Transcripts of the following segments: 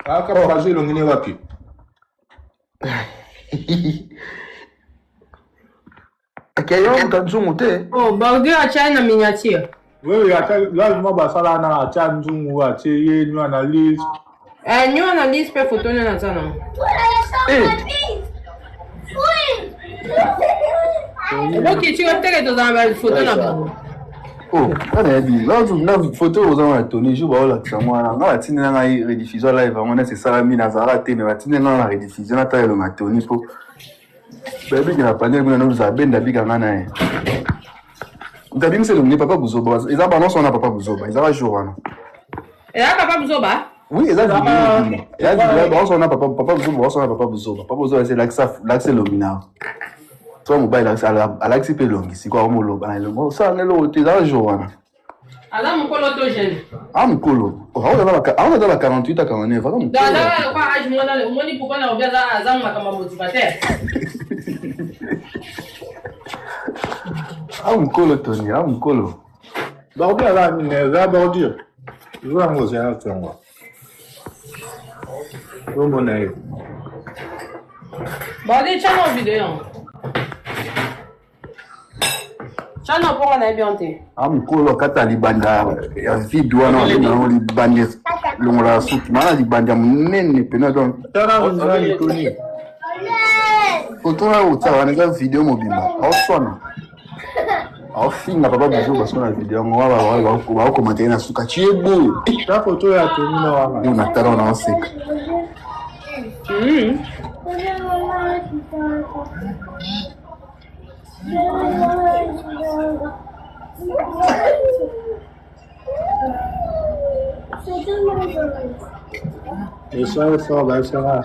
Akaparaje longine wapi? Akayo mtanzungu te. Oh, Bordeaux a China miniature. Oui, là, je m'en sala na chanzungu a teye ñu analyse. Ñu analyse pe photo na ça non. Ok, tu vas peut-être dans la photo là. Oh, on a dit, là, une photo aux gens à Tony, je vois là, ça moi, là, la tine na rediffusion live, on est c'est ça, mi nazara te, mais la tine na la rediffusion na taille le matoni po. Bébé qui n'a pas dit que nous a ben d'abi quand on a. D'abi c'est le papa Bouzoba, ils ont balancé on a papa Bouzoba, ils ont joué là. Et là papa Bouzoba? Oui, ils ont dit. Et là, balance on a papa Bouzoba, on a papa Bouzoba. Papa Bouzoba c'est l'accès lumineux. Toi, mobile, à l'accepter long, c'est quoi, on l'a le ça, on est là, tu es jour. Alors, mon colo jeune. Ah, mon colo. On est dans la 48 à 49. Dans la quoi, je m'en dis pourquoi on a bien à Zam comme motivateur. Ah, mon colo, Tony, ah, mon colo. Bah, bien là, il va bordir. Je vois un mot, c'est un peu moi. Bon, bon, allez. Bah, des channels vidéo. Chana pour on a bien été. Ah mkolo kata libanda ya video na libanda longola suki mana libanda munene pena donc Tana unzali Tony. Otona utawa na video mobimba awsona awfinga papa bizo parce que na video ngwa ba commenter na suka chiebo Ta photo ya Tony na wana. ni unatara na oseka Et ça, bah, ça va.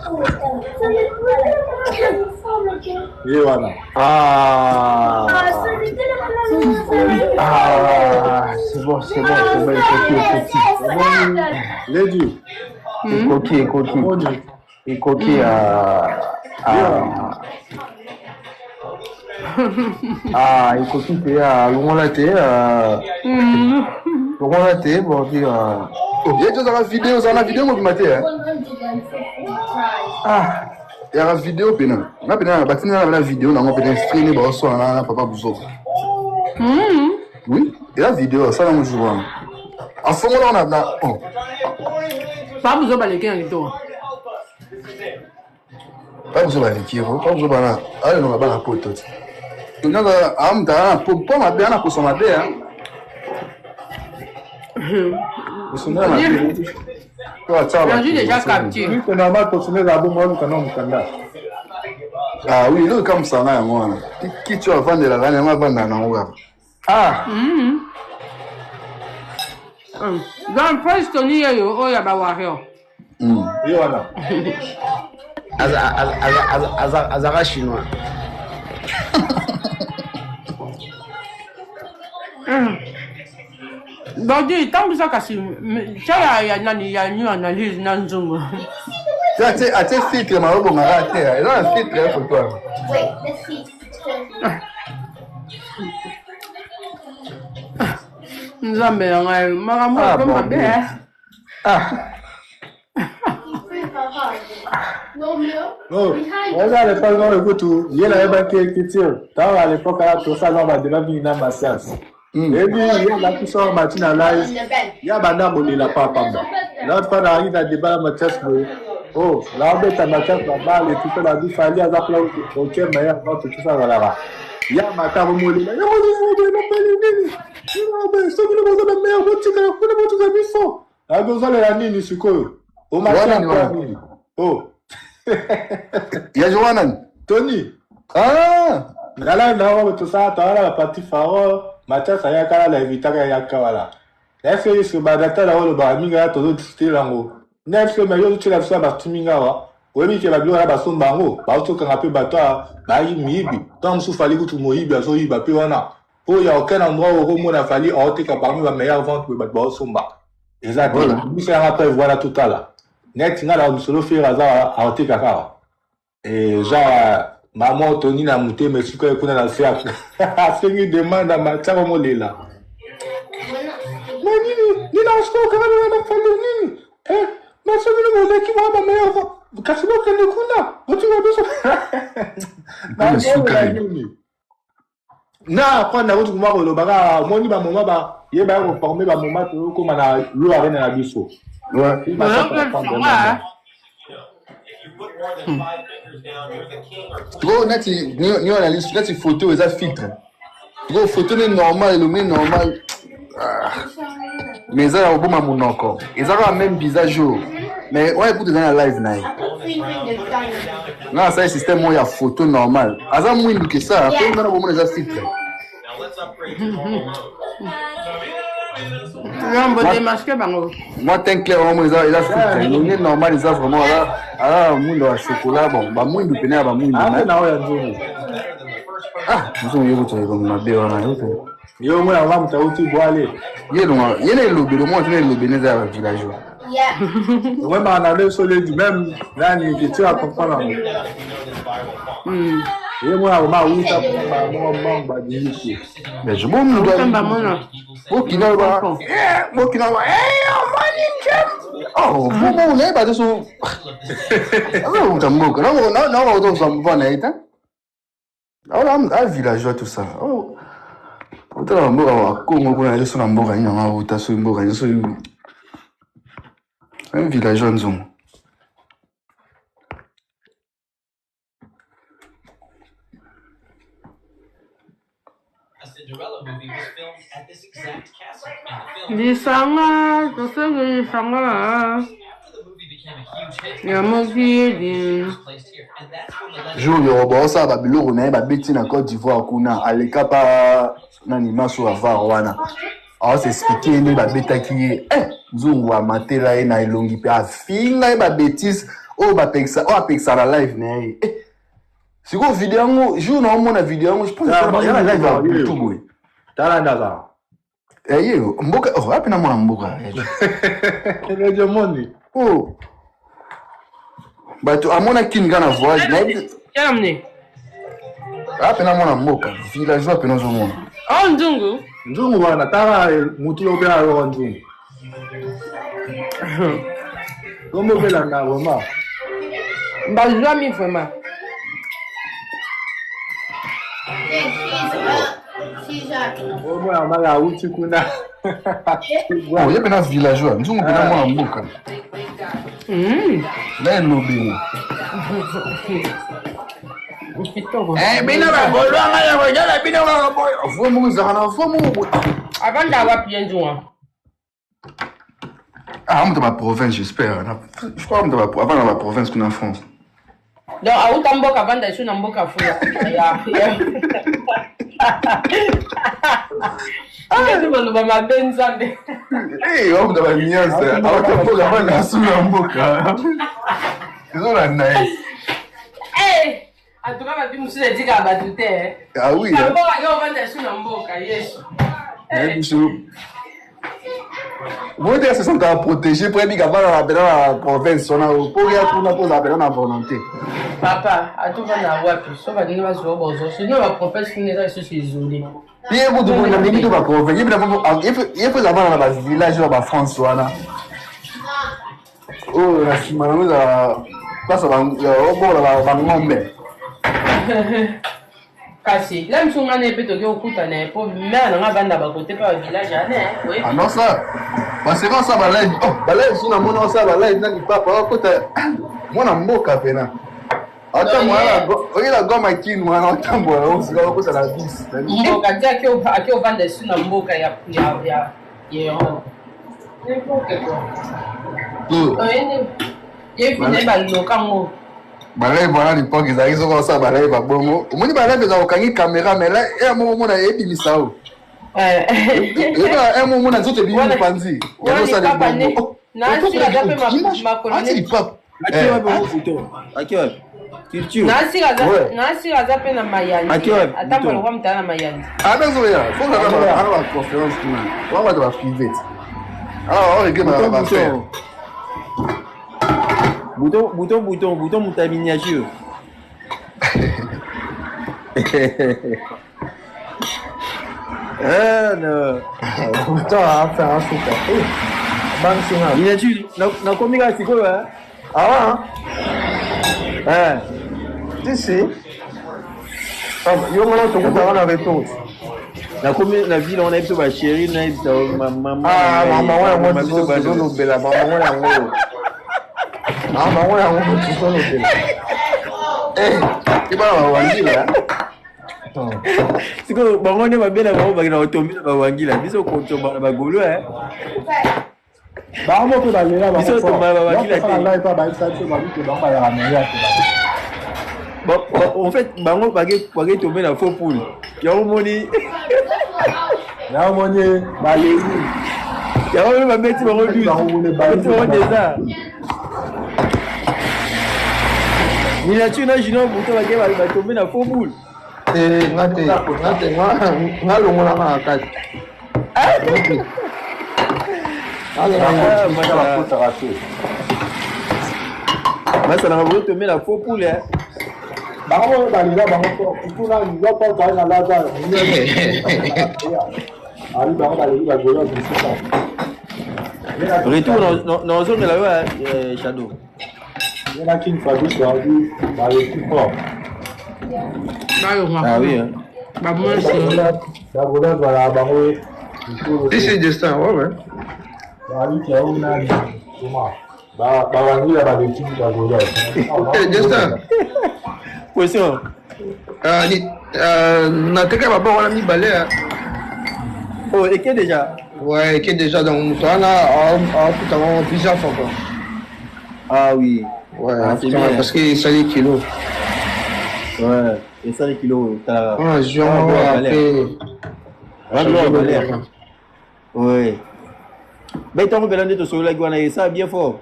Et voilà. Ah, c'est bon, il faut Les deux. Et coquille il coquille te longola te bon puis il y a déjà la vidéo moi matin ah il y a la vidéo pena na pena ba tina la vidéo na ngo pena streamer ba so na papa Bouzoba oui et la vidéo ça na jour en fond on a oh Pas Bouzoba les gains to. pas Bouzoba les kiro pas Bouzoba na allez non ba na poto tu n'as amda pour ma bien na pour son ma bien J'ai déjà capté. Oui, c'est normal pour soumettre la bombe au canon Mukanda. Ah oui, là comme ça là moi. Qui tu vas vendre la gagne moi vendre na ngwa. Ah. Dans first Tony yo o ya ba wa he. Et voilà. Azara chinois. Bordeaux, tant que ça casse. Ça ya nani ya new analyse nan zungu. Tu as filtre ma robe ngara te. Il a un filtre pour toi. Wait, the feet. Nzambe ngai magambo ko mabe. No, no. Oh, on a les pas dans le goût. Il y a la qui tire. Dans à l'époque là, tout ça on va déjà venir dans ma séance. Et puis il y a la puissance matin live. Il y a banda moni la papa. Là pas arrive à débat ma test. Oh, là on met ta test là-bas et tout ça la vie fallait à la place OK mais non tout ça là. Il y a ma table moni. Il y a oh. Il y a Johanan. Tony. Ah. Là, tout ça, tu as la partie phare. Mathias, ça y a qu'à la éviter à Yakawala. Est-ce que ce badata là, le baraminga, tout le style en haut. N'est-ce que meilleur tu l'as fait à Tumingawa? Oui, qui va bien à Basson Bango. Bato quand un peu bateau, Baï Mibi. Tant sous fallait que tu moïbes, à Soïba, Piwana. Oh, il n'y a aucun endroit où Romo a fallu ôter qu'à parmi la meilleure vente que Batbo Somba. Exactement. C'est un rappel, voilà tout à l'heure. Net, il y a un solo fait hasard à ôter Kakara. Et genre, maman, Tony n'a mouté, mais ce qu'on a fait, c'est une demande à ma table là. Mais Nini, il a un score quand même à la fin de Nini. Eh, mais ce que nous l'équipe va meilleur. Kasimo kende kuna. Tu vas bien. Na kwa na rotu kuma ko baka moni ba moma ba ye ba ko former ba moma to ko mana lo arena na biso. Ouais. Trop neti ni analyse neti photo eza filtre. Trop photo ni normal le mais normal. Mais ça au bon monoko. Ils ont le même visage. Mais ouais écoute dans la live na. Non, ça système moi il y a photo normal. Asa moins que ça, après on a bon les filtre. Moi, t'es clair, ils ont filtre. Le normal, ils ont vraiment là. Ah, monde à chocolat, bon, bah, moins de peine, bah, moins de. Ah, nous on y va, tu vas comme ma belle, Yo, moi, on va me t'auti boire. Il y a le lobby, le monde, il y a le lobby dans le village. Yeah. Ouais, mais on a le soleil du même. Là, tu vas comprendre. Et moi, on m'a ouïe, ça pour moi, mais je m'en dois. Oh, qui n'a pas. Oh, qui n'a pas. Oh, bon, on est pas de son. Oh, t'as mon non, on s'en va, Nathan. Oh, là, un villageois, tout ça. Oh, on t'a un villageois, nous sommes. Lisanga, jour yoruba ça ba biloko na ba beti na Côte d'Ivoire kuna aleka pa nani maso ava wana a se expliquer ni ba betaki nzungu wa matela na elongi pe afinga ba bêtise o ba peksa la live na siko video ngo jour na mona video je pense que ça la live à tout boy Tala ndaga. Yo mboka oh apena mwana mboka Radio Money. Oh bato amona kinga na voyage na Yamne. apena mwana mboka villageois pena zo mona Oh nzungu. Nzungu wana tala mutu lo bya ro nzungu. Como bela na goma. Bazwa mi vraiment. Oh moi mala uti kuna. oh ye pena villageois nzungu pena mwana mboka là lobi bina ba bolwa ngaya ba jala bina ba boy fomu zana fomu Avanda wapi nzungu. ah on dans ma province j'espère je crois on dans avant la province qu'on en France Donc auta mboka avanda isu na mboka fula. Ndio baloba mabenzande. on dans la nuance alors que pour la bande sous la mboka c'est la nice atuka bati musule dika batute. ah oui Mboka yo vanda isu na mboka yesu. Vous devez se sentir protégé pour être capable de la province. On a pour y avoir pour la volonté. Papa, atuka na wapi? So ba dinga bazo bozo. Sinon la province finira isu isolé. Il y a beaucoup de monde qui ne pas province. Il faut avoir dans le village de la France wana. Oh, la simana nous a passe au bord la ngombe. Kasi la msunga ne peto ke okuta na po mena nga banda ba côté pa village ane oui. Ah non ça. Bah c'est pas ça ba live. Oh, ba live suna mona ça ba live na ni papa ko ta mona mboka pena. Ata mwana oila goma kinu mwana otambo on sika ko ça la bis. Mboka dia ke o banda suna mboka ya yo. N'importe quoi. Ene ye fine ba lokango. Balai bwana l'époque ils arrivent comme ça balai ba bongo omoni balai beza okangi caméra mais là et à moment na ebimisa o un moment na nzoto bi mu panzi ya ça de bongo na si la dape ma colonne Akiwa culture na si la dape na mayani atamba lo mta na mayani abezo ya faut que la conférence kuna on va de la privée alors on regarde ma affaire Bouton ta miniature. Non. Bouton a faire un souka. Bang singa. Miniature. Na combien c'est quoi Ah Ah, ouais, si. Yo ngana tokutaka na retour. na ville on a biso ba chérie na biso maman. Ah, maman wana mo tozolobela, maman wana yango. Ah, maman wana yango tozolobela. Eh, ibana wangila. Siko bango ne babela bango bakina otombi ba wangila biso kontomba ba golo bango mpe balela biso tomba ba wangila te. ngai mpe bayebisa biso babike bango bayaka meya te. Bon, en fait, bango bagé tomber la faux poule. Yango moni baleri yango ba beti bango but. Beti bango déjà. Ni la tuna jino buto bagé ba tomber la faux poule. Ngate ngalongola nga kati. Masa na ba tomber la faux poule. bango balinga bango kuna nyopo kai na laza ali bango balingi bagolo bisika Retour dans zone là Shadow. Il y a qui ne fait pas choisi par le plus fort. Ah oui. Bagolo voilà bango. C'est destin, ouais. Ali qui a une comment bawangi ya badeki bagolo. Destin. Question. Nateka baba wana mibale. Oh, et qui déjà? Ouais, qui déjà dans mon temps là, tout avant plusieurs fois quoi. Ah oui. Ouais, c'est bien. parce que ça les kilos. Ouais, et ça les kilos. Ah, je vais après. Oui. Mais tant que l'année de sur la guana, ça bien fort.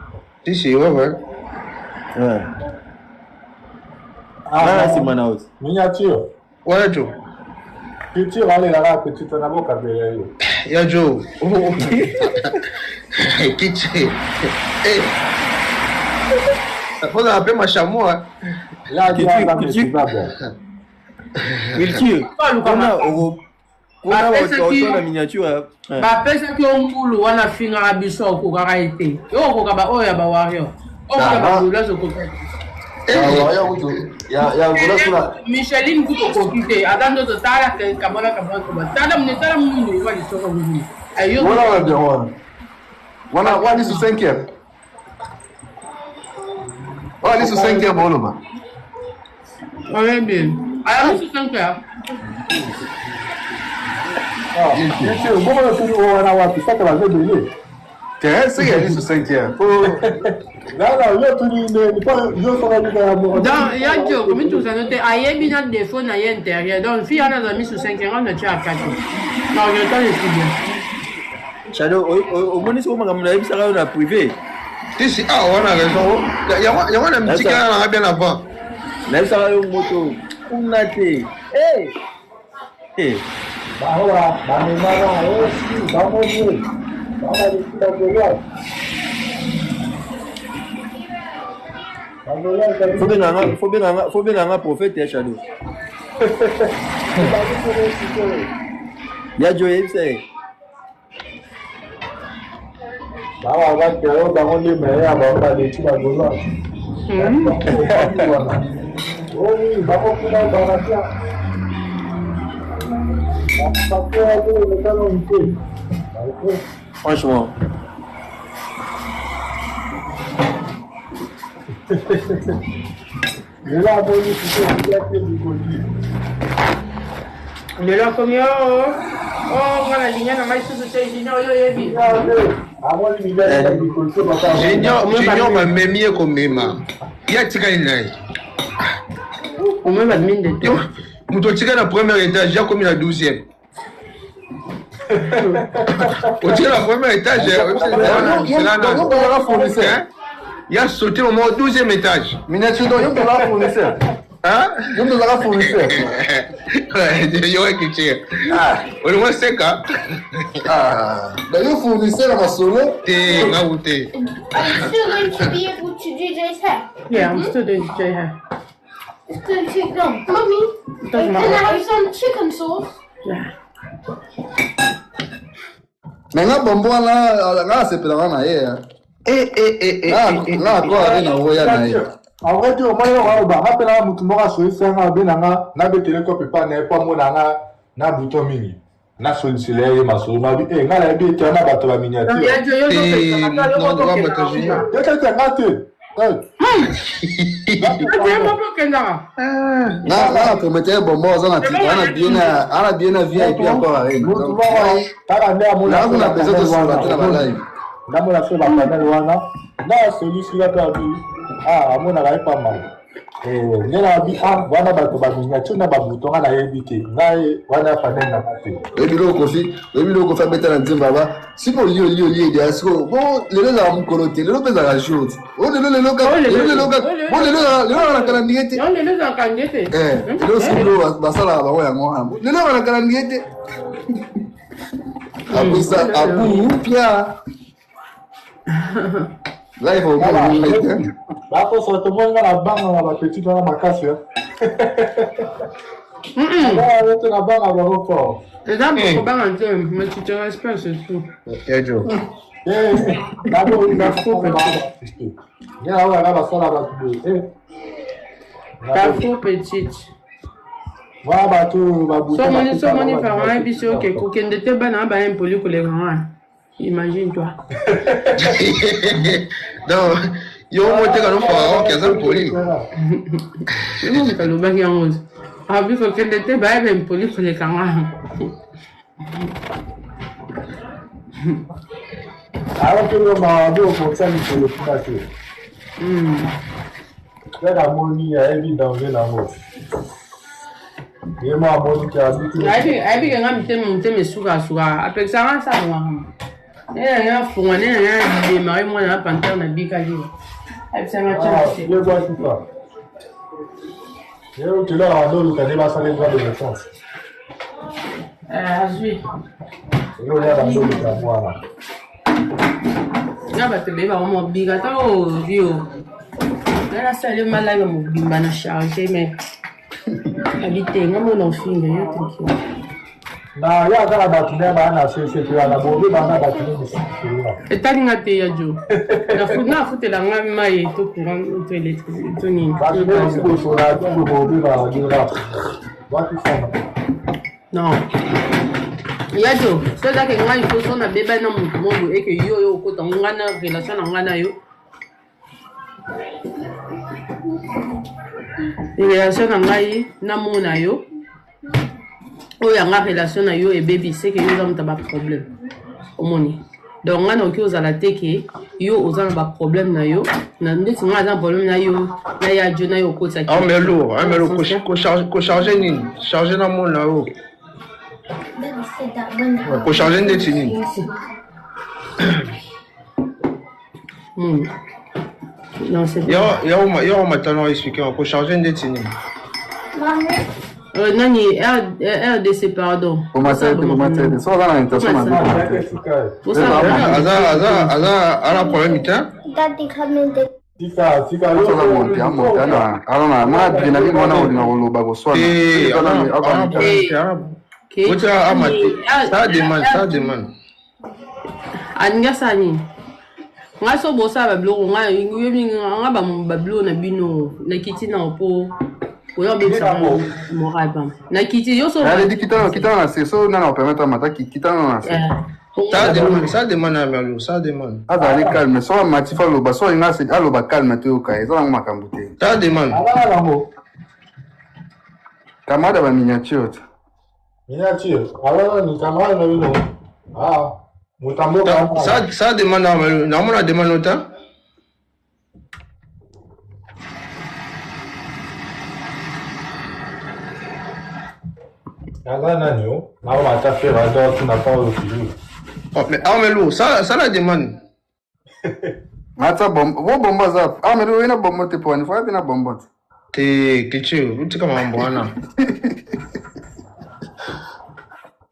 Si, ouais. Ouais. Ah, c'est Manaus. Miniature. Ouais, Joe. Culture, allez là, petite en avant, Kabele. Ya Joe. Kitché. Faut appeler ma chamois. Là, Culture. On a la miniature. bapesaki yo mbulu wana fingaka biso okokaka ete yo okoka baoyo ya bawario okoka bagula zokoka Micheline kuto okoki te ata nzoto tala kabona tala mune tala mwino yoba lisoko mwino ayo Wana wali su 5e. Wali su 5e boloma. ouais bien alors c'est 5 heures C'est elle su 5e. donc ya jo comme tout ça noté ayebi na défaut na ye intérieur donc fi ana za mi sous 5 heures on ne tient à 4 non je t'en ai bien Shadow, au moins, c'est comment ça va dans privé. Si, ah, on a raison. Il y a un petit gars qui a bien avant. Même ça va au moto. On a été. Hey! Faut bien un prophète, Shadow. Il y a Joe, c'est. Bawa bakero bango le meya bango le tu bagolo. Oui, bango kuna barakia. Franchement. Là, bon, le la combien oh voilà ligne na mai sous c'est junior yo yebi Junior ma memie komema. Ya tika inaye. on me va mine de temps Muto tika na premier étage, ya komi na 12e. Au tika na premier étage, il a sauté au moins au 12e étage. Miniature, il y a un fournisseur. Hein? Il y a un fournisseur. Ouais, il y a un kitché. Ah, au moins 5 ans. Ah, d'ailleurs, fournisseur à ma solo. T'es, nga ou t'es. Are you still going to be able to do JJ? yeah I'm still doing DJ here It's going to take long. Mummy, doesn't can I matter have some chicken sauce? yeah Mais là, bon, là, c'est pas là, Là, toi, avec la royale. En vrai, tu rappelle un mouton à ce sein, benanga, n'a bételé comme pas n'est pas mon anga, n'a bouton mini. N'a sollicité ma soeur, n'a dit, eh, n'a bien été un abattu à miniature. Là, pour mettre un bonbon, on a bien vie et puis encore à rien. Là, on a besoin de se battre dans la live. Là, on a fait la panel, là, celui-ci là, ah, mon a pas mal. Nena bi wana bato ba miniature na ba bouton na yebite ngai wana panel na côté ebilo ko fa beta na nzemba ba siko li de asko bon lelo za mukolote lelo peza la chose lelo na kana ngete lelo za kangete lelo siko basala ba ya ngo lelo na kana ngete abisa abu pia là il faut là pour ça tout le monde la banque la petite dans la casse là la banque à l'aéroport les dames pour pas rentrer mais tu te respectes c'est tout Joe là il a faux il y a là ça là ta faux petite voilà bateau ba bouton so moni faire un biso que kokende te bana ba impoli ko les grands imagine-toi. Non, yo monte quand on fait que ça poli. Non, mais le bac est en rose. Ah, il faut qu'elle était bien poli pour les camarades. Alors que le marabout au conseil pour le passer. Là, la monnaie est évidente dans la route. Et moi, mon qui a dit que. Abi nga mte me suga après ça ça moi. Nga fo nga démarrer moi na panthère na bikali. Abi ça nga tchana. Je vois tout ça. Je tu là en haut, tu as dépassé les droits de naissance. Oui. Yo là dans le travail là. Nga ba te beba mo biga ta o vieux. Là ça le malade mo bimba na charger mais habiter nga mon enfant yo tranquille. Na ya kana batune ba na c'est tu ala bobe ba na batune ni sikira. Etalinga te ya jo. Na futela nga mai to courant to électrique to ni. Ba ni ko so la to bobe ba ni la. What is that? Non. Ya jo, c'est là que nga il faut son beba na mutu mo et que yo ko to nga na relation na nga na yo. Relation na ngai na mona yo. Oyo yanga relation na yo et baby c'est que yo za mta ba problème omoni donc ngana oki ozala teke yo ozana ba problème na yo na ndeti nga za problème na yo na ya jo na yo ko tsaki amelo ko charger nini charger na mon na yo ko charger ndeti nini non c'est yo matano expliquer ko charger ndeti nini nani RDC pardon. Comment ça ça va dans l'intention ala problème ita Tika alors na adrénaline wana on oloba ko swa ça demande anga sani nga so bosa ba blo nga nga ba blo na bino na kitina po oyo besa moral bam na kiti yo so elle dit kita na c'est so na permettre mata kita na ça demande à Merlot ça demande azali calme so matifa lo ba so nga c'est alo ba calme te okai ça ngoma kambute ça demande kamada ba miniature alors ni kamada na bino mutambo ça demande à Merlot na mona demande autant mais Amelo, ça la demande. Mata bomba za. Amelo ina bomba te poni, fa bina bomba. Te kichu, utika mambwana.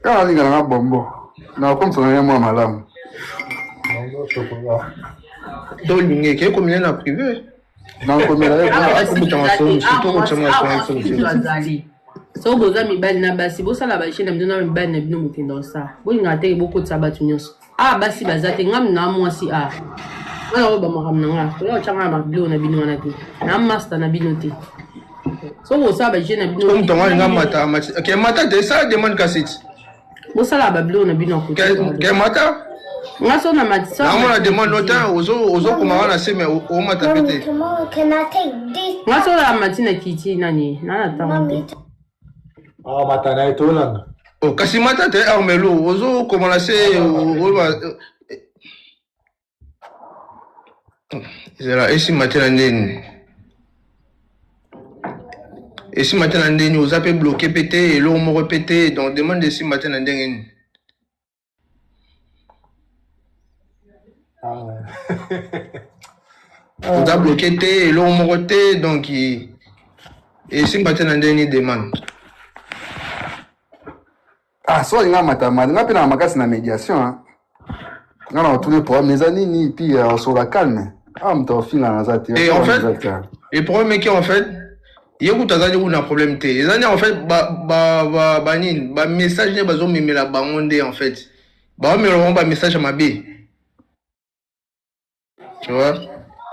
Kana linga na bombo. Na komso na mwa malamu. To linge ke ko na privé. Na ko mila so boza mibali na basi bosala bashina mdona mibali na bino mokendo sa bolinga te boko tsa batu nyonso basi bazate ngam na mwasi Alors, bah, maramnanga. Là, changa ma bleu na bino na te. Na master na bino te. So vous savez, j'ai na bino. Comme ton mata, que mata de ça demande cassette. Vous savez, bah bleu na bino côté. Que mata? Nga so na matisa. Na mona demande longtemps ozo comment on a c'est mais au mata pété. Can I take this? Nga so la matina kiti nani. Nana Mommy, ta. Ah, matana et Hollande. Oh, kasi mata te armelo ozo comment la c'est c'est là ici matin ndeni. Et si matin ndeni vous avez bloqué pété et l'eau me répété donc demande si matin ndeni. Ah ouais. Vous avez bloqué et l'eau me répété donc et si matin ndeni demande. Ah, soit il y a matamade, il y a makasi na médiation. Hein. On a tous les problèmes, les années ni puis sur la calme. Ah, mais t'as fini là, ça. Et en fait, le problème est qu'en fait, il y a un problème. Les années en fait, message n'est pas mais la bangonde en fait. Mais on message à ma bé. Tu vois?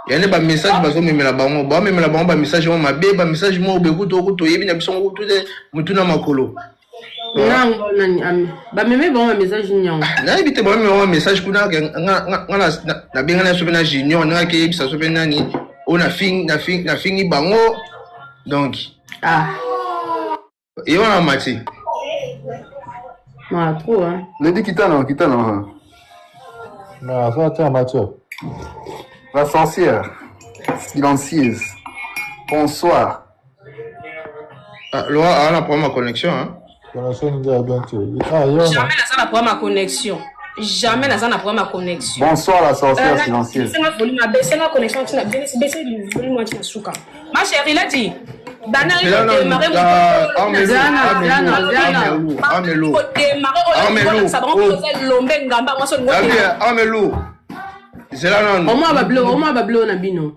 Il y a un message mais la bangonde, mais la bangonde message à ma bé, message moi au bégout au couteau, il y a bien son couteau de mutuna makolo. Non, bah même bon message nyang. Na ibite bon me message kuna na benga na sobena junior na ke bisa sobena ni ona fini bango donc Ah. et on a mati. Non, trop hein. Le dit quitte non. Non, ça tient Mathieu. La sorcière, silencieuse. Bonsoir. Ah, Laura, on a pas ma connexion hein. Jamais ça n'a pas ma connexion. Jamais ça n'a pas ma connexion. Bonsoir la sorcière silencieuse. C'est ma volume à baisser la connexion, tu n'as baissé le volume tu souka. Ma chérie, il a dit. Dana il faut démarrer c'est là non. Au moins bablo na bino.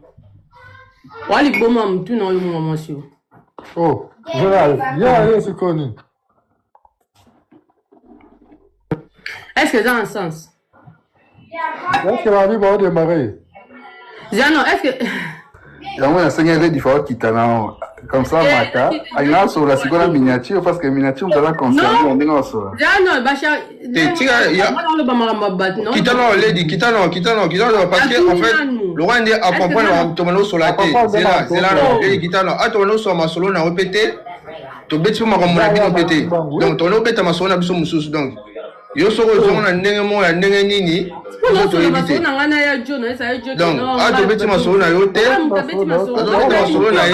Wali boma mtu na yo mo monsieur. Oh, Gérald, viens, c'est connu. Est-ce que ça a un sens? Est-ce que la vie va démarrer? Zano, est-ce que... Il y a un seigneur qui faut quitter là. Comme ça, Mata. Il y a sur la seconde miniature parce que miniature, on va conserver. On est dans ça. Zano, Bachar... Kitano, lady, kitano, parce que en fait, le roi est à comprendre ton sur la tête. C'est là, lady, kitano. Ah, ton sur ma solo n'a répété. Tu bêtes ma ramona répété. Donc, ton eau bête ma solo n'a pas sous donc. Yo soro zona ndenge mo ya ndenge nini donc a to beti masolo na yo te masolo na ye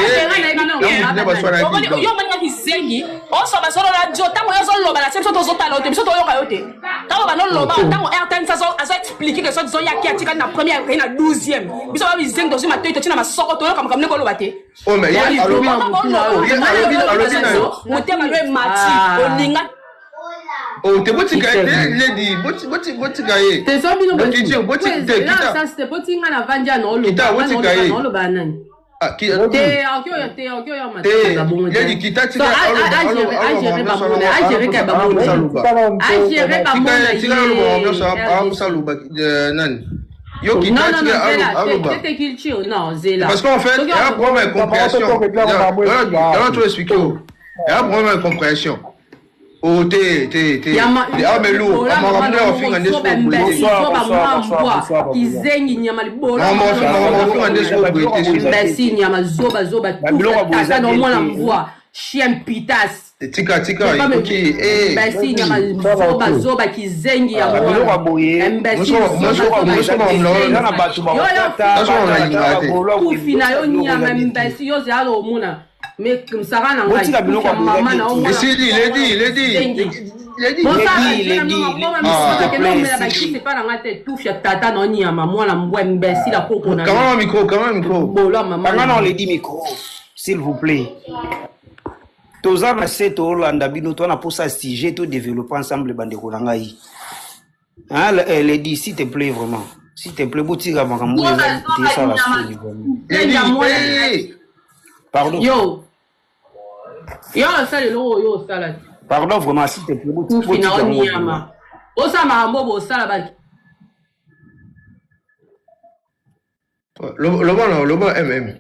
ne ba swana ki yo manya kizengi o so ba solo la jo tango yo zo loba la sepso to zo tala te biso to yo ka yo te tango ba no loba tango airtime ça azo expliquer que ça zo ya ki atika na première et na 12e biso ba bizengi to ma to na masoko to yo kam ne ko loba te oh mais ya alobi motema lo mati oninga. Oh, t'es boti kaye, lady, boti kaye. T'es so bino boti kita. Ça c'était boti nga na vanja no lo. Kita boti kaye. No lo banani. Ah, qui te okyo mata. Lady kita tika. Agere ka babona. Agere babona. Tika lo ça saluba nan. Yo kita tika aluba. C'était qu'il tue non, zela. Parce qu'en fait, il y a un problème de compréhension. Alors tu expliques. Il y a un problème de compréhension. Oh, t'es. Ah, mais l'eau, on m'a ramené au fin de chien pitas. Tika, ok. Zoba kizengi ya mwana. Mais comme ça va il est dit. Micro, s'il vous plaît. Tozana c'est Hollande bino tona pour ça sujet tout développer ensemble bande konangai. Hein elle dit s'il te plaît vraiment. S'il te plaît botira makambo ça la pardon. Yo, ça le yo ça là. Pardon vraiment s'il te plaît botira makambo. Osa makambo bo ça là. Le bon MM.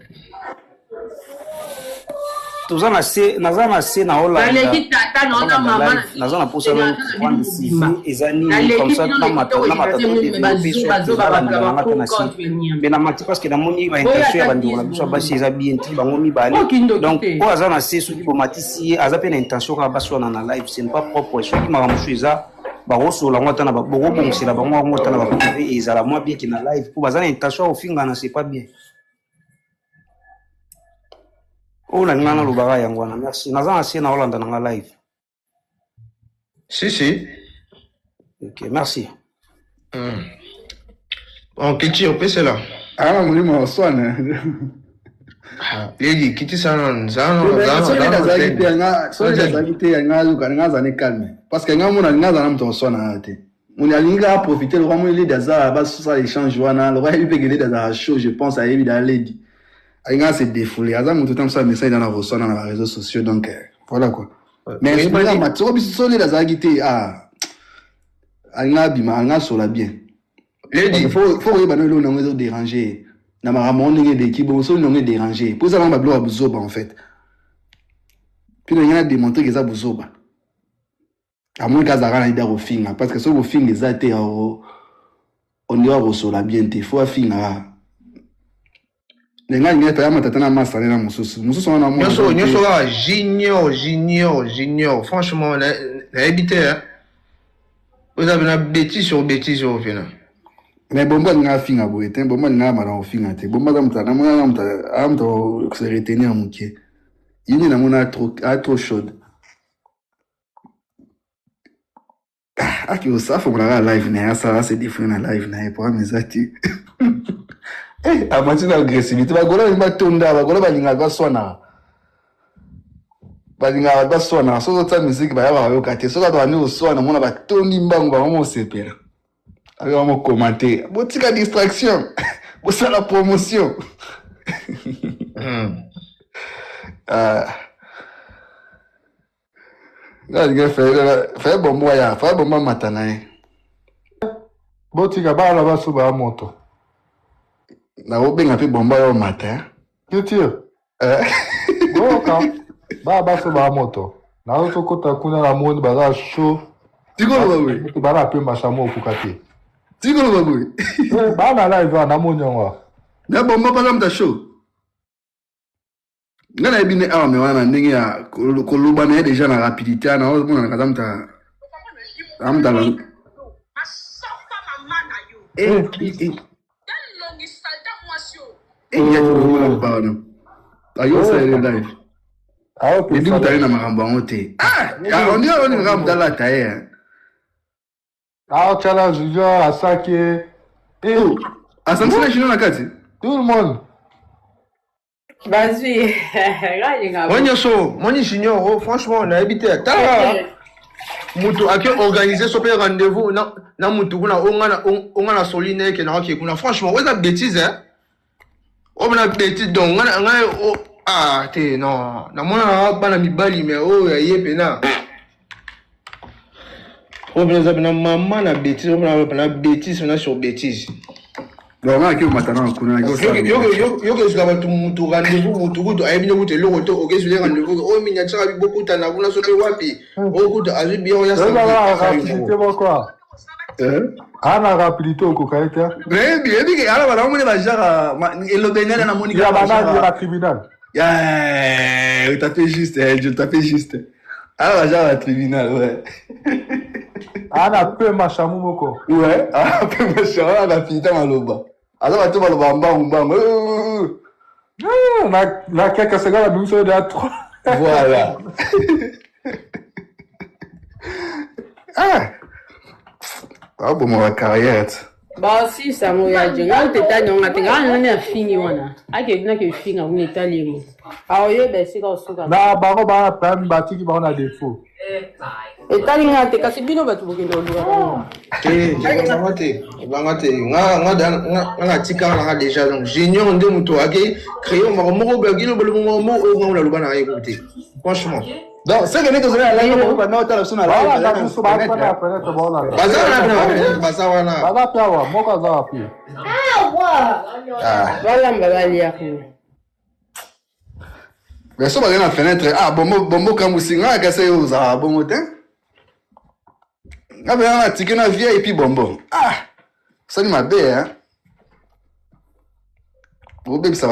Toza na se na Hollande. Baleki tata na ona mama. Naza na posa na prendre décision ezani comme ça na mata mais na mati parce que na moni ba intention ya bandi na biso basi eza bien ti bango mibale. Donc ko aza na se soki bo matisi aza pe na intention ka basona na live c'est pas propre soki makambo eza ba rosola ngota na ba bogo bongisela bango ngota na ba privé ezala moi bien ki na live ko baza na intention ofinga na c'est pas bien. Oh, la ngana lubara yangwana. Merci. Naza assez na Hollande na live. Si. Ok, merci. En Kiti, on peut c'est là. Ah, moi, je m'en soigne. Lady, Kiti, ça non. Parce que nga mona nga za na mto sona ate. Mona linga profiter le roi il daza ba ça échange wana, le roi il peut gagner daza show, je pense à Ebi da Lady. Ainga se défoulé, aza mutu tam ça message dans la resona dans les réseaux sociaux donc voilà quoi. Mais je me ma trop biso soli daza gité ainga bima ainga sola bien. Lady, faut yeba no na ngo déranger. Na maramo ndenge de kibo so ndenge déranger. Pour ça ba blo abuzoba en fait. Puis il y a démontré que ça buzoba. À moins qu'à Zara n'a au fin, parce que si vous fin les athées, on doit recevoir bien, il faut finir. Les gars, ils ont été à ma salle, junior. Franchement, on a habité. Vous avez une bêtise sur bêtise au final. Mais bon, on a fin à vous, bon, on a mal au fin à te. Bon, madame, on a se retenir à mon pied. Il y a trop chaude. Ah, que ça, faut qu'on la live, ça, c'est différent la live, pour mes atis. Eh, à matière d'agressivité, va gola il m'a tonda, va gola balinga va sona. Balinga va sona, so ta musique va avoir au quartier, so doit nous sona, mon va tondi mbango va mon sepera. Avec mon commenter, botika distraction. Pour ça la promotion. Là, il fait bon moyen, fait bon matanaï. Botika ba la ba suba moto. Na obenga pe bomba yo matin. Kitio. Boka. Ba suba moto. Na oto kota kuna la monde ba show. Tikolo bawe. Ba la pe mashamo okukati. Tikolo bawe. Ba na live na monyonga. Na bomba pa mta show. Ngana ebine arme wana ndenge ya koluba na déjà na rapidité na ozo na kadamta amta la ya tulo la bana ayo sa ile live ayo pe ndi mutari na makambo ngote ya on ngamda la taye challenge jo asake asanzina shino na kati tout le monde. Vas-y. Moi, junior, franchement, on a habité. Mutu ake organiser son rendez-vous na mutu kuna on a soline ke na ke kuna franchement ouais ça bêtise hein on a bêtise donc te non na mona bana mibali mais yepe na on a na maman na bêtise on a bêtise on a sur bêtise. Donc on a que maintenant kuna yo que je vais mutu rendez-vous mutu kuto ayebine kuto lo to oke sur rendez-vous o minya tsaka beaucoup tana kuna so wapi o kuto azu bien ya ça rapidité quoi ana rapidité ko kaita bien que ala bana mo ne ba jara elo benela na monika ya bana ya tribunal ya tu tapé juste je tapé juste ala ba jara tribunal ouais ana peu machamu moko ouais ana peu machamu na pita maloba alors va te maloba mbamba na quelques secondes la mission de 3 voilà bon ma carrière ba si ça mo ya jenga teta nyonga tenga na fini wana ake na ke finga on talimo aoye be sika osuka na ba ko ba plan batiki ba on a défaut etalinga te kasi bino batu bokendo lwa bangate nga tika nga déjà donc junior nde muto ake créer moko bagilo bolo mo la lubana écouter franchement donc c'est que nous sommes là on va pas sur la bazana Voilà, Mbabali. Mais ça, la fenêtre. Ah, bombo Kamousinga, qu'est-ce que vous avez bon matin? Ah, ben, on a tiqué na vie et puis bombo. Ah, ça n'est ma belle, hein? Vous bébé, ça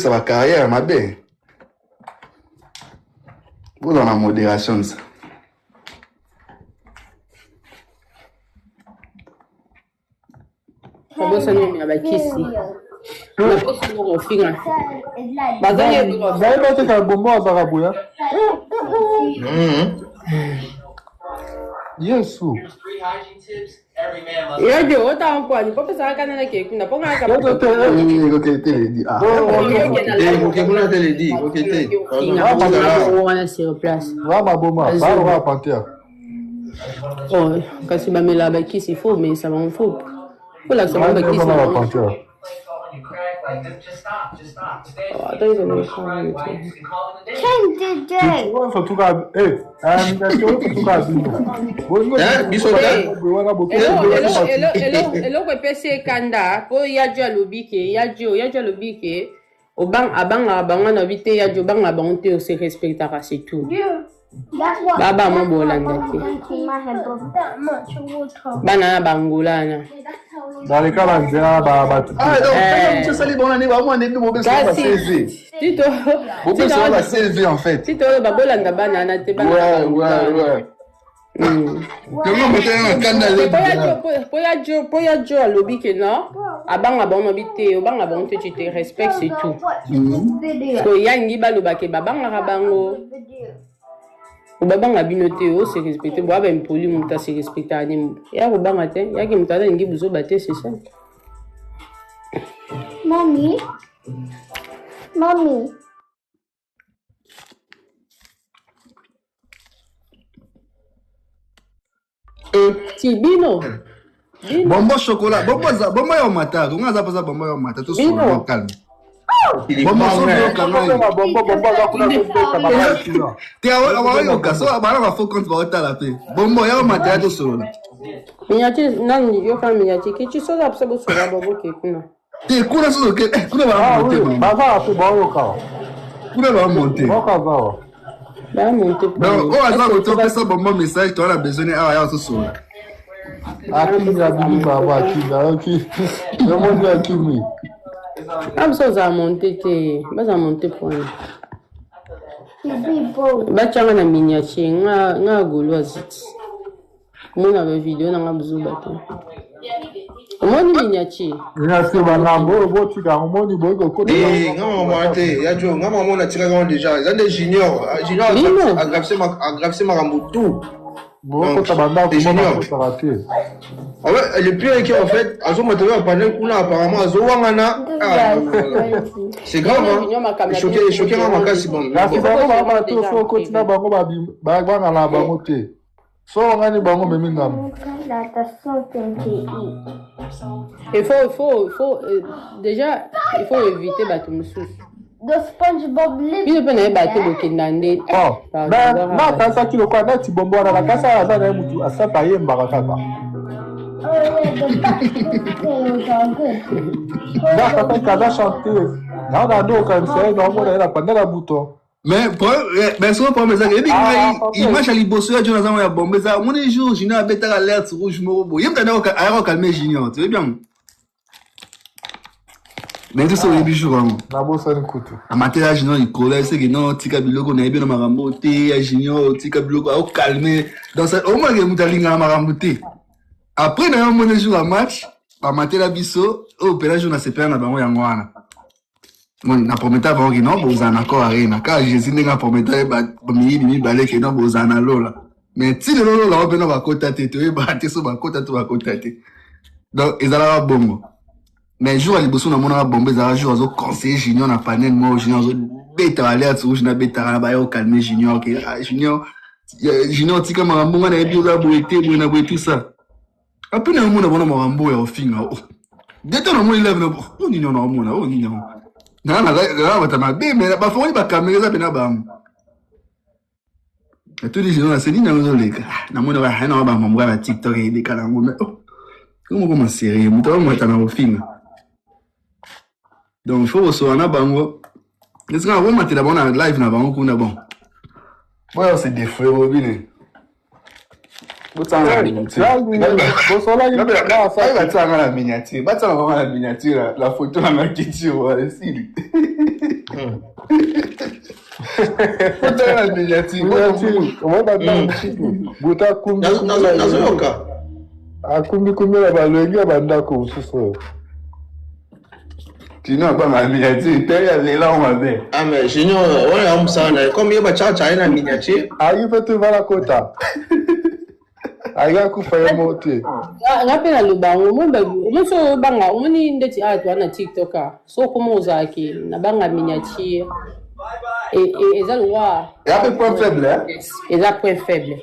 va carrière, ma belle. Vous dans la modération, ça. Ça n'est pas ici. Yesu. Yajo, ota encore, ni papa ça kana na ke kuna ponga ka. Ok, télé. Ah. Ok, vous l'avez télé. Ok, télé. On va sur place. Va ma boma, va au panthère. Oh, quand c'est ma mela ba qui c'est faux mais ça va en faux. Faut la savoir ba qui c'est. Attends, ils ont Change the day. Hello, PC Kanda, po yajo lobike, obang abanga na vite yajo banga bonte se respectera c'est tout. Baba mo bolanda ki. Bana bangulana. Dans les cas là, bah. Ah, donc, tu sais, bon, on est vraiment des nouveaux besoins de CV. Tito. Vous besoin de CV en fait. Tito, bah, bolanda banana, te banana. Ouais. Comment mettez un canal? Poya jo alobi ke non. Abanga bon obité, obanga bon tu te respectes c'est tout. So yangi baloba ke babanga rabango. Obabanga binote o se respecter, boa ben poli muta se respecter anim. Ya obanga te, ya ki mutala ngi buzo baté c'est ça. Mommy. Tibino. Bombo chocolat, bombo ya mata, on a pas bombo ya mata, tout sur calme. Bombo ya mata tout sur. Minyati nani yo fa minyati ki chiso la psa bo sura bobo ke kuna. Te kuna so ke kuna ba monter. Ba va fa ba yo ka. Kuna ba monter. Ba ka va. Ba monter. Donc on va ça to ça bombo message tu as besoin à tout sur. Aqui já vi baba aqui. Eu vou ver aqui mi. Am so za monter te, ba za monter point. Ba changa na minyati nga golo aziti. Mona ba video na ngabuzu bato. Omoni minyati. Minyati banambo botika omoni bogo ko. Ngama mwate, ya jo ngama mona tika quand déjà, ça des junior aggraver ma rambutu. Boko tabanda ko mona ko ah ouais, le pire est qu'en fait, azo matériel panel kuna apparemment azo wangana. C'est grave hein. Choqué ma kasi bon. La bango ba to so ko tina bango ba na bango te. So ngani bango memingam. Il faut déjà il faut éviter bato mususu. The SpongeBob live. Bino pe na bato bokendande. Oh. Na kasa kilo kwa na tibombo na kasa aza na mutu asata yemba kaka. Oh yeah, the background are good. Na kasa kaza chanter. Na na do kan se na mo na pandela buto. Mais souvent pour mes amis, il marche à liboso ya Jonathan ya bombe ça. Mon jour, Junior a bêta alerte rouge morobo. Il me donne à calmer Junior, tu veux bien? Mais tout ça au début jour vraiment. Na bossa ni kutu. A matin Junior il collait c'est que non tika biloko na bien na marambo te Junior tika biloko au calmer dans ça au moins que mutalinga na marambo te. Après na mon jour à match, a matin la biso au pénage on a se perdre na bango yango wana. Bon, na prometa avant que non, vous en accord arena. Car Jésus n'est pas prometa, mi balé que non, vous en lola. Mais si le lolo là, on peut pas cotater, tu veux battre sur ma cote, tu vas cotater. Donc, ils allaient bon. Mais jour à l'ibosson, on a bombé, ça jour aux conseillers junior, on a panel, moi, junior, bêta alerte, rouge, na bêta, on a calmé junior, junior, tika marambo, on a bien boité, on a boité tout ça. Après, on a mon marambo et au fin, dès qu'on a mon élève, on y en a on y en a. Non, mais la bafoni ba caméra bena bam. Et tout les gens c'est ni na zo leka. Na mona ba hana ba mamwa ba TikTok et des kalango mais oh. Comment sérieux, muto mo tana ofina. Donc, il faut recevoir na bango. Est-ce qu'on a vraiment été d'abord dans live na bango kuna bon? Ouais, c'est des frères Robin. La miniature, la photo en a question, Sinon, pas ma miniature, t'es là, on m'avait. Ah, mais sinon, on est en ça, comme il y a la miniature. Ah, il peut te voir la quota. Aya kufanya mote. Ngapela lubango umuntu banga umuni ndeti atwa na TikTok so komo uzaki na banga miniature eza lwa ya pe point faible eza point faible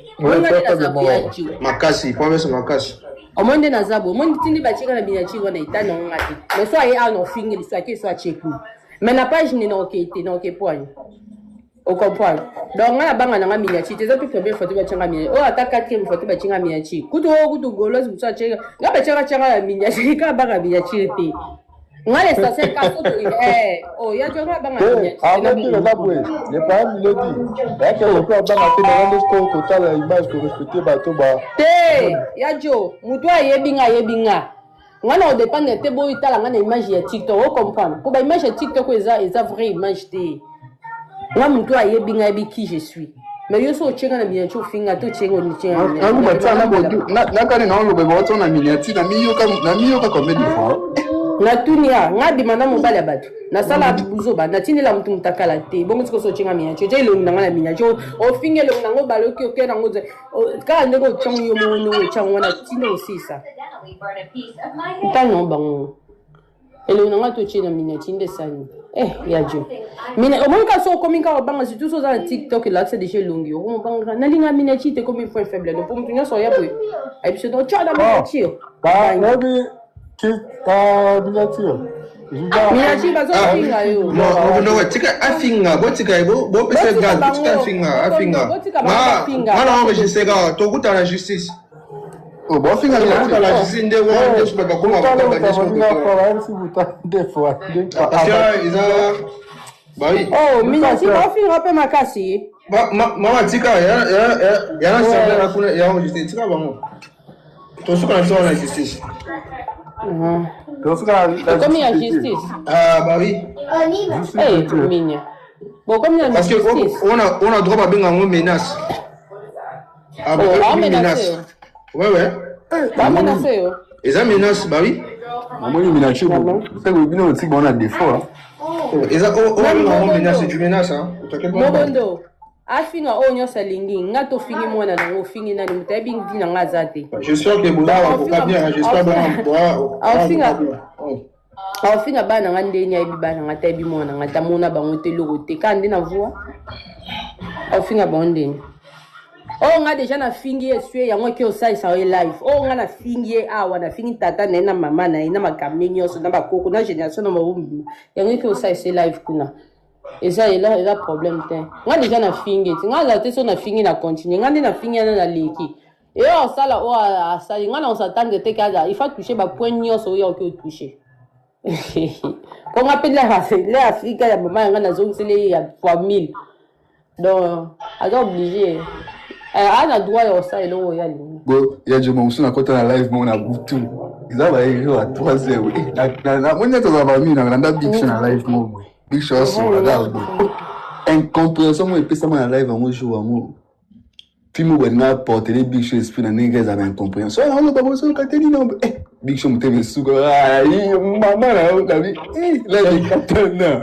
makasi point faible makasi omonde na zabo omonde tindi bachika na miniature na itana ngati mais so aye ano fingi so ake so check mais na page ni no okete no okepoanye. Au comprendre. Donc, on a banga na miniature. Tu as pu faire photo ba changa miniature. Oh, ata 4e photo ba changa miniature. Kuto golos bu sa changa. Nga ba changa miniature ka banga miniature te. Nga les ça c'est ka photo oh, ya changa banga miniature. Ah, mais tu l'as boué. Les parents me le dit. Là que le plan banga te na ndeko total la image que respecter bato ba. Te, ya jo, mutu ayebinga. Ngana o dépend de te bo itala ngana image ya TikTok. Au comprendre. Pour ba image ya TikTok eza vraie image te. Moi, mon toit est bien qui je suis. Mais je suis au bien tout finga tout chengo ni chengo. Ah, vous mettez na bodu. Na quand on le bebo on a miniature na miyo ka combien de fois? Na tunia, ngadi mana mobali abatu. Na sala buzoba, na tinela mtu mtakala te. Bongo tiko so chenga miniature. Je lo ngana na miniature. O finge lo ngana balo ki okena ngoze. Ka ndeko changu yo mo changu wana tino sisa. Tano bango. Ele unanga to chenga miniature ndesani. Ya jo. Mine o monka so kominga o banga surtout so za TikTok là c'est déjà longi. O banga na linga miniature te comme point faible. Le pour mtunyo so ya boy. Ai biso do chada miniature. Ba nabi ki miniature. Miniature bazo finga yo. No, tika afinga, botika bo pesa gal, tika afinga. Ma je sais ga, to kuta la justice. Oh, bon finga la justice nde wo nde ba kuma oh, miniature ba finga pe makasi. Mama tika ya na sabela kuna ya justice tika bango. To suka na so na justice. Comme il y a justice. Ah, bah oui. Minya. Bon, comme il y a justice. Parce qu'on a droit à bien en menace. Ah, bah, menace. Ouais. Pas menacé. Et ça menace, bah oui. Moi, il menace. C'est le bino aussi qu'on a des fois. Et ça, on menace, tu menaces, hein. Mobondo. Afinga onyo salingi ngato fingi mwana na ngo fingi na mutabi ngina ngazate. Je suis sûr que bola ko kabia j'espère bien. Afinga bana ngande nya ibi bana ngata ibi mwana ngata mona bango te logo te kandi na voix. Afinga bondeni. Oh nga déjà na fingi esue yango ke osai sa live. Oh nga na fingi awa na fingi tata na mama na ina makamenyo so na bakoko na génération na mabumbi. Yango ke osai se live kuna. Et ça, il a problème. Moi, déjà, na fingi. Moi, la tête, on a fini, na continue. Moi, na fini, na leki. Et on ça là, ça, on s'attend de te caser. Il faut toucher, bah, poignée, so il y a que toucher. Quand on appelle les Africains, la maman, on a zone, c'est les fois 1000. Donc, on est obligé. On a droit à ça, et là, il y a bon, il y a du monde qui côté la live, mais on a goûté. Ils ont à 3h. Moi, je suis dans big show na live, moi. Big show, regarde. Incompréhension, moi, et ça, moi, en live, moi, je joue à moi. Puis, moi, je vais porter les big show, et puis, les gars, avaient incompréhension. Ah, on va pas se cater, non. Big show, je me suis dit, ah, maman, là, on a vu. Là, il est capté, non.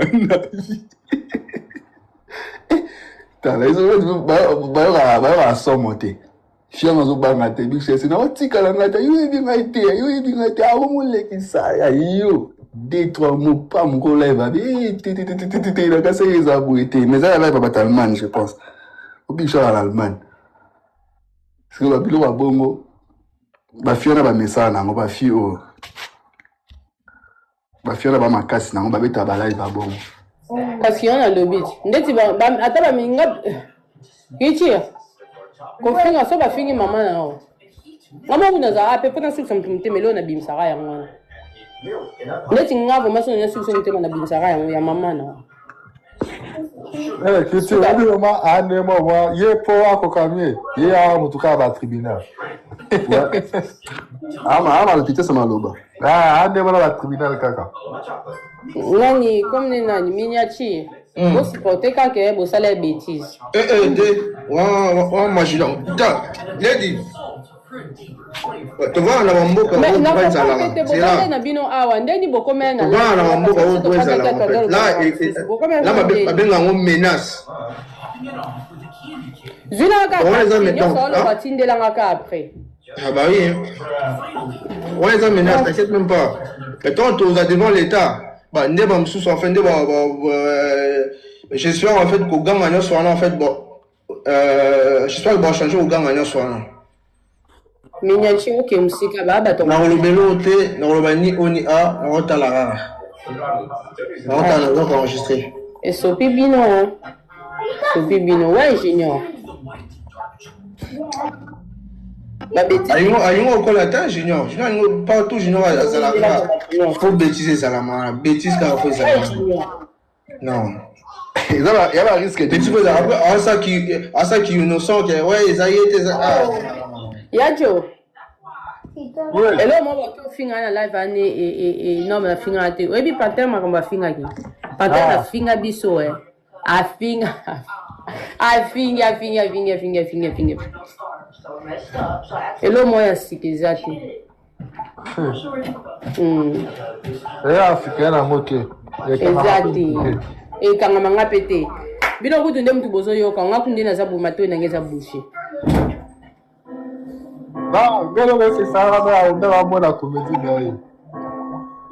T'as les autres, bah, ça, monter. Chien, on va mater, big show, c'est non, tika, là, là, you bien été, ah, on m'a dit ça, yo. 2-3 mots, pas mon collègue, il a cassé les abouétés. Mais ça, là, il va pas Allemagne, je pense. Au big show à l'Allemagne. Parce que le pilot à Bongo, ma fille n'a pas mis ça, ma fille, ma fille n'a pas ma casse, n'a pas mis ta balade à Bongo. Parce qu'il y en a le but. Attends, mais il y a. Qui tire? Quand on fait ça, va finir maman. Maman, vous n'avez pas peut-être que ça me mais là, on a bim ça, neti nga vraiment so na suso mutema na binsaka yango ya mama na Kiti vraiment ane moi ye po akokamie ye a mutuka ba tribunal. Ama le pite sama loba. Ane moi ba tribunal kaka. Nani comme ne nani miniature. Vous supportez quand que vous allez bêtises. Moi je lady. Tu vois na mamboka mais na kwa sala. C'est là. Na bino awa ndeni bokome na. Tu vois na mamboka kwa sala. Là babenga ngo menace. Zuna ka. On va batindela ngaka après. Ah bah oui. Ouais, ça menace, t'inquiète même pas. Et toi, tu es devant l'État. Bah, ne pas me sous en fait, j'espère en fait qu'au gang gagnant soit en fait bon. J'espère que bon changer au gang gagnant soit là. Minyachi oke musika baba to. Na rolobelo te, na rolobani oni a, na rotalara. Na rotalara donc enregistré. Et sopi bino. Sopi bino ouais junior. Aïe, on a junior. Junior, partout, junior, il faut bêtiser Salama. Bêtise quand il faut Salama. Non. Il y a un risque. Petit peu après, à ça qui est innocent, ouais, ça y est, Yadjo. Et là, moi, je vais faire la live année et non, je vais faire la. Et puis, Panther, je vais faire la. Panther, je vais faire biso, eh. Et là, moi, c'est que ça. Et africain à moquer. Exactement. Et quand on a pété. Bino kutu ndem tu bozo yo quand on a kundi na zabu mato na ngeza boucher. Non, mais c'est ça, on a vraiment la comédie derrière.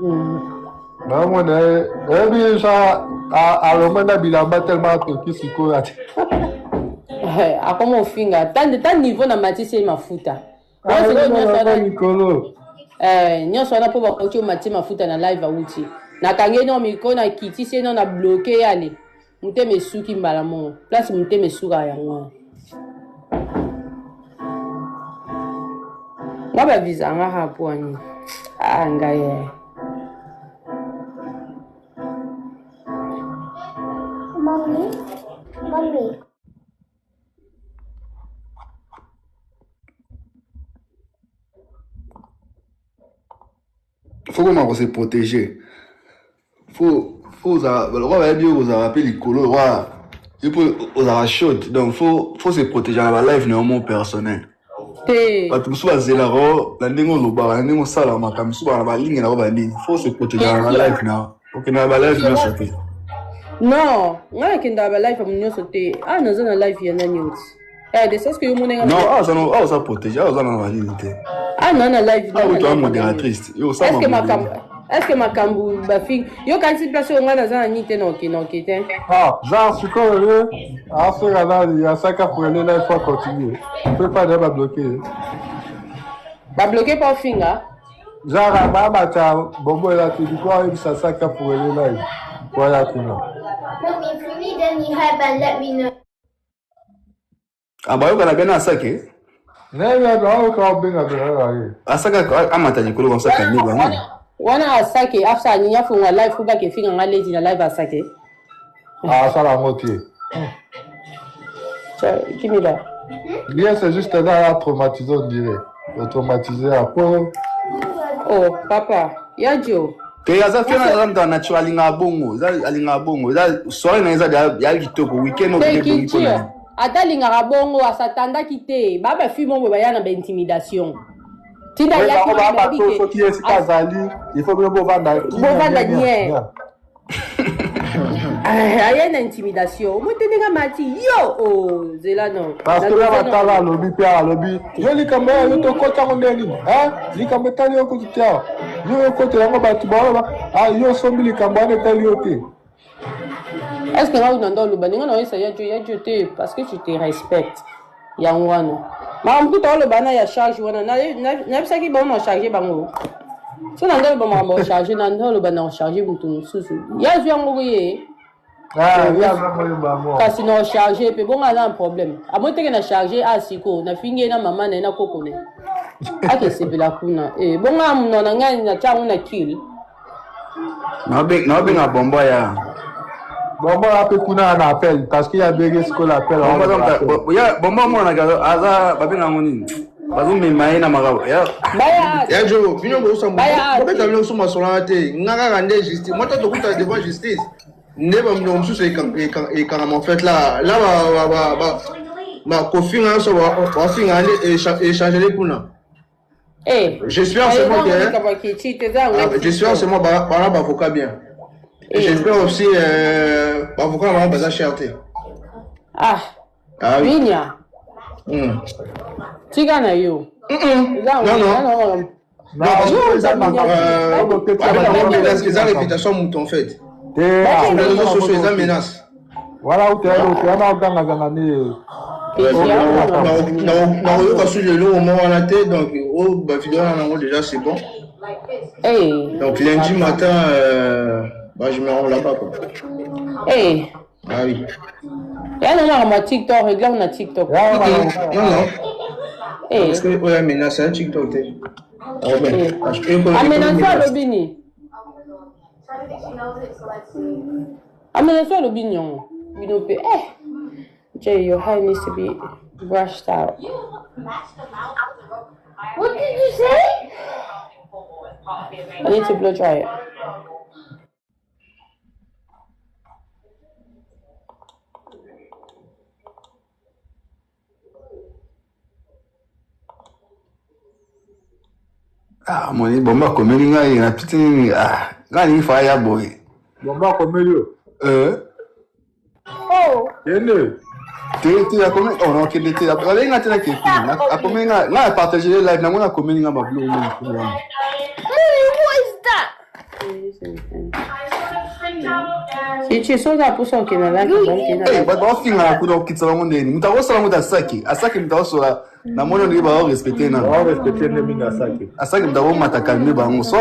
Non, mon et ça à l'homme bilamba tellement que qui s'y court. A comment on finga tant niveau na matisi mafuta. Nicolo. Nyonso na po ba kocho mati mafuta na live auti. Na kange no miko na kiti se no na bloquer yale. Mute mesuki mbala mo. Place mute mesuka yango. Ngaba visa nga hapo ani. Ngaye. Mommy. Faut comment se protéger. Faut le roi va bien vous rappeler les colos, roi. Il peut vous avoir chaud. Donc faut se protéger dans la life néanmoins personnel. Parce que souvent c'est la ro, la ningo lo ba, la ningo sala ma comme souvent la ligne la roba ligne. Faut se protéger dans la life na. OK na la life na sauter. Non, nga kenda ba life amunyo sauter. Ah na zona life ya na news. De ce que vous n'avez non, ça protéger, ça dans la réalité. Ah non, la live. Ah, tu es modératrice. Est-ce que ma cambu bafing yo quand tu place on a dans un nité non qui Ah, genre ce qu'on a fait là, il y a ça qui pour aller là il faut continuer. On peut pas déjà bloquer. Ba bloquer pas finger. Genre mama ta bobo là tu dis quoi il ça qui pour aller là. Voilà tout là. Mommy, if you need any help and let me know. Ah bah yo kana bena sake. Nega do ko benga bena. Asaka amata nyikolo comme ça kani bwana. Wana asake afsa nya funga live kuba ke finga ngale na live asake. Ah ça la moitié. Qui me là? Bien c'est juste là traumatisé on dirait. Traumatisé après. Oh papa, Yadjo. Que yaza fena dans natural linga bongo, za linga bongo, za soirée na za ya kitoko weekend au bongo. Ata lingaka bongo asatanda kite baba fimo mwe bayana ba intimidation tinda ya ki kazali il faut bien bovanda nie ayana intimidation mutenga mati yo oh zela non parce que là batala lobby pia lobby yo likambo yo to kota ngondeni likambo tali yo kutia yo kote yango batu ba yo sombi likambo ne tali yo te. Est-ce que là, on a le banin, on a essayé de jeter parce que tu te respectes. Yangwano. Mais en tout cas, le banin, il y a charge. On a ça qui va charger. Si on a le charger, on a le banin chargé. Il y a un mouillé. Parce qu'on a chargé, puis bon, on a un problème. À moins qu'on a chargé, on a fini, on a maman, on a coco. Ah, que c'est la cuna. Et bon, on a kill. Non, bien à Bombo, ya. Bombo a pu kuna un appel parce qu'il y a des ce qu'on appelle. Bombo, moi, on a gardé. Aza, pas bien à mon île. Pas où, mais maïna marabout. Ya jo, bino go so mo. Ko beta bino so masola te. Ngaka rande justice. Moi toi to kuta devant justice. Neba mno msusu e carrément fait là ma confiance so va finir échanger les pouna. J'espère c'est moi que j'espère c'est moi ba avocat bien. Et j'espère aussi avocat va pas cherté. Ah oui. Minya. Tika na yo. Non, parce que les réputation mouton en fait. Les réseaux sociaux, les menaces. Voilà où tu es, on a gagné. Donc, déjà c'est bon. Donc, lundi matin, je me rends là-bas. Ah oui. Il y a un TikTok, regarde un TikTok. Non. Parce que ouais, menace un TikTok. Amenace Lobini. Amenace Lobini. Jay, your hair needs to be brushed out. What did you say? I need to blow dry it. Ah, mon Bomba comme il y a une petite il faut ya boy. Bomba comme il Oh. Tu as comme on a qu'il était là il a tellement qui a comme là partager les live na mona comme il y a ma blue. What is that? Si so da puso que na like Eh, but all thing na kudo kitsa mo ndeni. Mutakosa muta asaki mutakosa na mono ni ba respecter na. Respecter les minasaki. Asaki mutawo matakalme bango. So